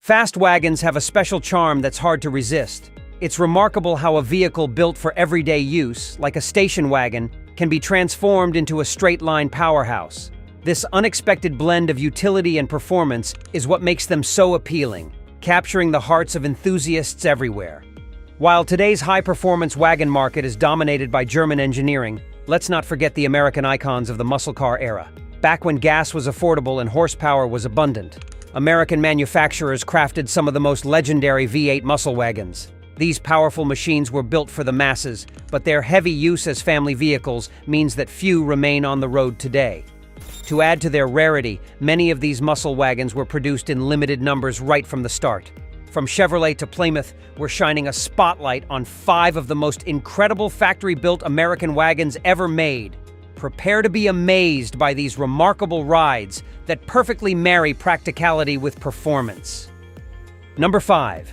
Fast wagons have a special charm that's hard to resist. It's remarkable how a vehicle built for everyday use, like a station wagon, can be transformed into a straight-line powerhouse. This unexpected blend of utility and performance is what makes them so appealing, capturing the hearts of enthusiasts everywhere. While today's high-performance wagon market is dominated by German engineering, let's not forget the American icons of the muscle car era. Back when gas was affordable and horsepower was abundant, American manufacturers crafted some of the most legendary V8 muscle wagons. These powerful machines were built for the masses, but their heavy use as family vehicles means that few remain on the road today. To add to their rarity, many of these muscle wagons were produced in limited numbers right from the start. From Chevrolet to Plymouth, we're shining a spotlight on 5 of the most incredible factory-built American wagons ever made. Prepare to be amazed by these remarkable rides that perfectly marry practicality with performance. Number 5.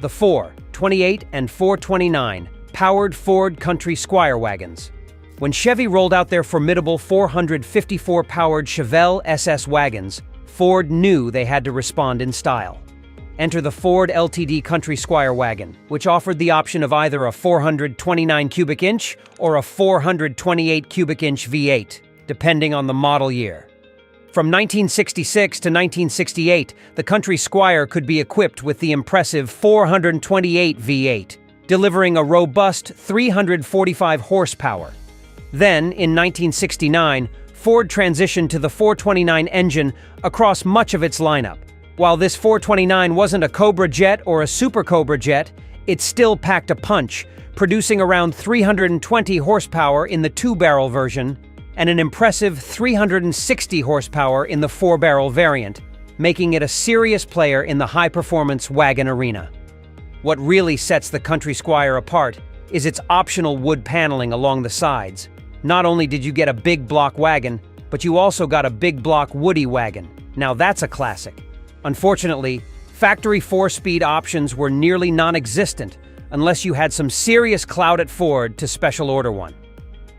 The 428 and 429 powered Ford Country Squire wagons. When Chevy rolled out their formidable 454-powered Chevelle SS wagons, Ford knew they had to respond in style. Enter the Ford Ltd Country Squire wagon, which offered the option of either a 429 cubic inch or a 428 cubic inch V8, depending on the model year. From 1966 to 1968, the Country Squire could be equipped with the impressive 428 V8, delivering a robust 345 horsepower. Then, in 1969, Ford transitioned to the 429 engine across much of its lineup. While this 429 wasn't a Cobra jet or a Super Cobra jet, it still packed a punch, producing around 320 horsepower in the 2-barrel version and an impressive 360 horsepower in the 4-barrel variant, making it a serious player in the high-performance wagon arena. What really sets the Country Squire apart is its optional wood paneling along the sides. Not only did you get a big block wagon, but you also got a big block woody wagon. Now that's a classic. Unfortunately, factory 4-speed options were nearly non-existent unless you had some serious clout at Ford to special order one.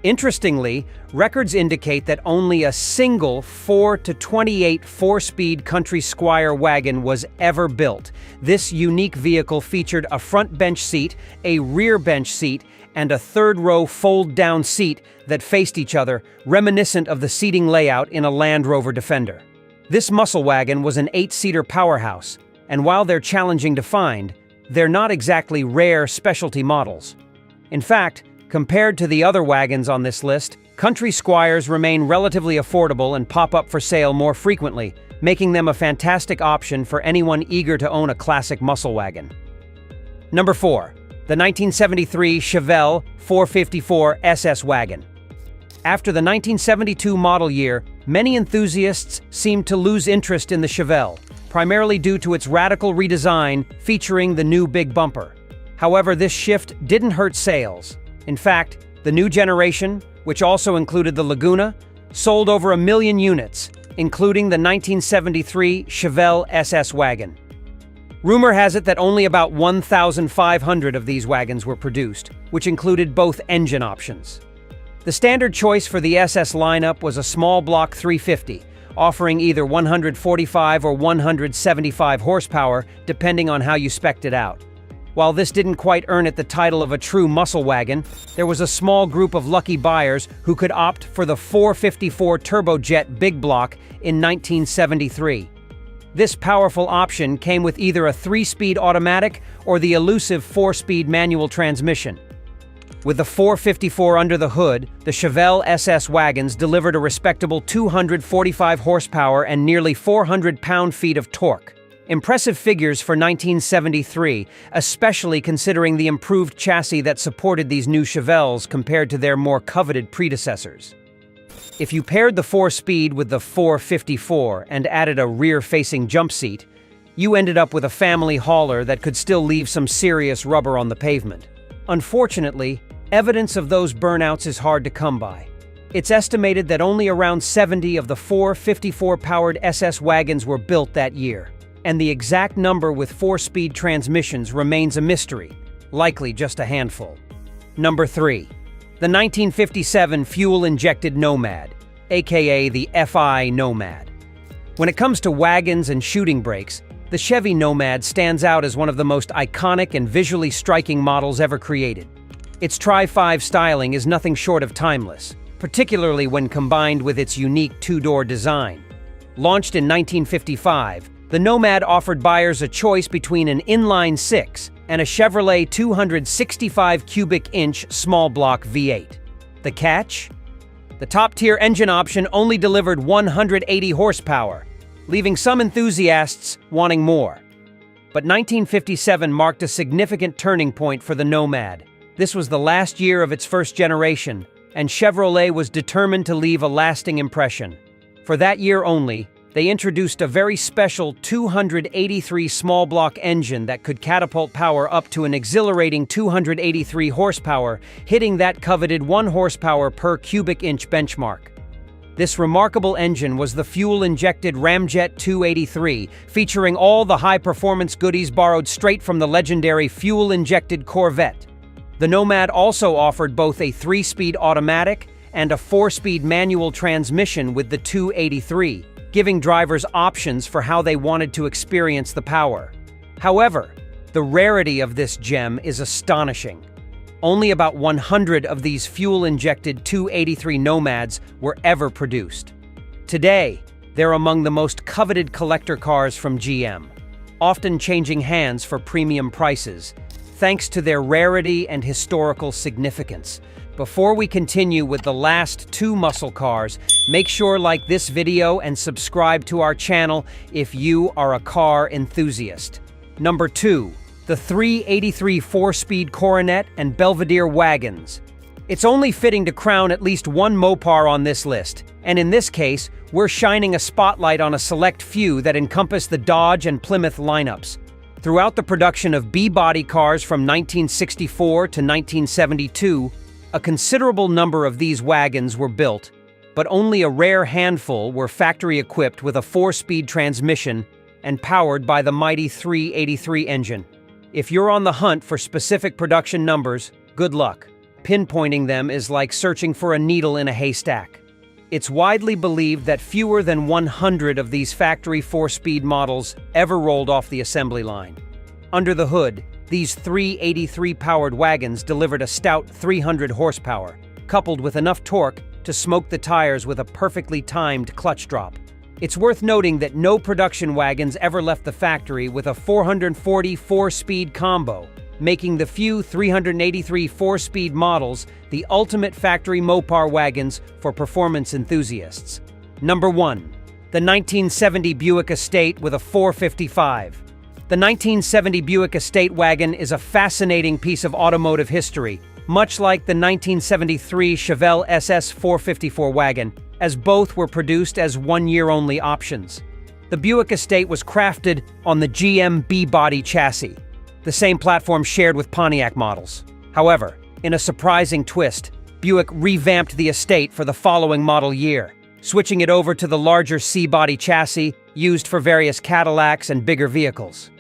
Interestingly, records indicate that only a single 4-28 4-speed Country Squire wagon was ever built. This unique vehicle featured a front bench seat, a rear bench seat, and a third-row fold-down seat that faced each other, reminiscent of the seating layout in a Land Rover Defender. This muscle wagon was an 8-seater powerhouse, and while they're challenging to find, they're not exactly rare specialty models. In fact, compared to the other wagons on this list, Country Squires remain relatively affordable and pop up for sale more frequently, making them a fantastic option for anyone eager to own a classic muscle wagon. Number 4. The 1973 Chevelle 454 SS wagon. After the 1972 model year, many enthusiasts seemed to lose interest in the Chevelle, primarily due to its radical redesign featuring the new big bumper. However, this shift didn't hurt sales. In fact, the new generation, which also included the Laguna, sold over 1 million units, including the 1973 Chevelle SS wagon. Rumor has it that only about 1,500 of these wagons were produced, which included both engine options. The standard choice for the SS lineup was a small block 350, offering either 145 or 175 horsepower, depending on how you spec'd it out. While this didn't quite earn it the title of a true muscle wagon, there was a small group of lucky buyers who could opt for the 454 turbojet big block in 1973. This powerful option came with either a 3-speed automatic or the elusive 4-speed manual transmission. With the 454 under the hood, the Chevelle SS wagons delivered a respectable 245 horsepower and nearly 400 pound-feet of torque. Impressive figures for 1973, especially considering the improved chassis that supported these new Chevelles compared to their more coveted predecessors. If you paired the 4-speed with the 454 and added a rear-facing jump seat, you ended up with a family hauler that could still leave some serious rubber on the pavement. Unfortunately, evidence of those burnouts is hard to come by. It's estimated that only around 70 of the 454-powered SS wagons were built that year, and the exact number with 4-speed transmissions remains a mystery, likely just a handful. Number 3. The 1957 fuel-injected Nomad, aka the FI Nomad. When it comes to wagons and shooting brakes, The Chevy Nomad stands out as one of the most iconic and visually striking models ever created. Its Tri-5 styling is nothing short of timeless, particularly when combined with its unique two-door design. Launched in 1955, the Nomad offered buyers a choice between an inline-six and a Chevrolet 265 cubic inch small block V8. The catch? The top-tier engine option only delivered 180 horsepower, leaving some enthusiasts wanting more. But 1957 marked a significant turning point for the Nomad. This was the last year of its first generation, and Chevrolet was determined to leave a lasting impression. For that year only, they introduced a very special 283 small block engine that could catapult power up to an exhilarating 283 horsepower, hitting that coveted 1 horsepower per cubic inch benchmark. This remarkable engine was the fuel-injected Ramjet 283, featuring all the high-performance goodies borrowed straight from the legendary fuel-injected Corvette. The Nomad also offered both a 3-speed automatic and a 4-speed manual transmission with the 283, giving drivers options for how they wanted to experience the power. However, the rarity of this gem is astonishing. Only about 100 of these fuel-injected 283 Nomads were ever produced. Today, they're among the most coveted collector cars from GM, often changing hands for premium prices, thanks to their rarity and historical significance. Before we continue with the last 2 muscle cars, make sure like this video and subscribe to our channel if you are a car enthusiast. Number 2. The 383 4-speed Coronet and Belvedere Wagons. It's only fitting to crown at least one Mopar on this list, and in this case, we're shining a spotlight on a select few that encompass the Dodge and Plymouth lineups. Throughout the production of B-body cars from 1964 to 1972, a considerable number of these wagons were built, but only a rare handful were factory-equipped with a 4-speed transmission and powered by the mighty 383 engine. If you're on the hunt for specific production numbers, good luck. Pinpointing them is like searching for a needle in a haystack. It's widely believed that fewer than 100 of these factory 4-speed models ever rolled off the assembly line. Under the hood, these 383-powered wagons delivered a stout 300 horsepower, coupled with enough torque to smoke the tires with a perfectly timed clutch drop. It's worth noting that no production wagons ever left the factory with a 440 4-speed combo, making the few 383 4-speed models the ultimate factory Mopar wagons for performance enthusiasts. Number 1. The 1970 Buick Estate with a 455. The 1970 Buick Estate wagon is a fascinating piece of automotive history, much like the 1973 Chevelle SS 454 wagon, as both were produced as one-year-only options. The Buick Estate was crafted on the GM B-body chassis, the same platform shared with Pontiac models. However, in a surprising twist, Buick revamped the Estate for the following model year, switching it over to the larger C-body chassis used for various Cadillacs and bigger vehicles.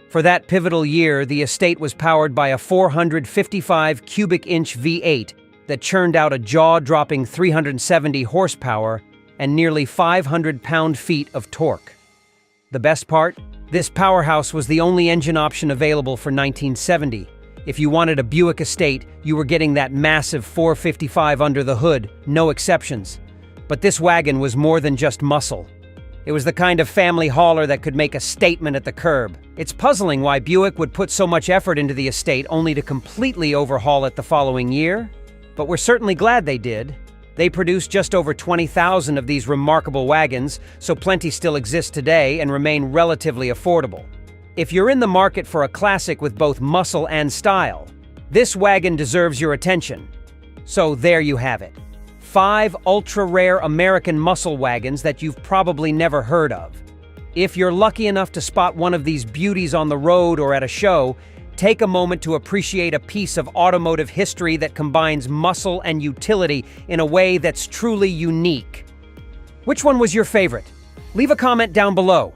For that pivotal year, the Estate was powered by a 455 cubic inch V8 that churned out a jaw-dropping 370 horsepower and nearly 500 pound-feet of torque. The best part? This powerhouse was the only engine option available for 1970. If you wanted a Buick Estate, you were getting that massive 455 under the hood, no exceptions. But this wagon was more than just muscle. It was the kind of family hauler that could make a statement at the curb. It's puzzling why Buick would put so much effort into the Estate only to completely overhaul it the following year. But we're certainly glad they did. They produced just over 20,000 of these remarkable wagons, so plenty still exist today and remain relatively affordable. If you're in the market for a classic with both muscle and style, this wagon deserves your attention. So there you have it. 5 ultra-rare American muscle wagons that you've probably never heard of. If you're lucky enough to spot one of these beauties on the road or at a show, take a moment to appreciate a piece of automotive history that combines muscle and utility in a way that's truly unique. Which one was your favorite? Leave a comment down below.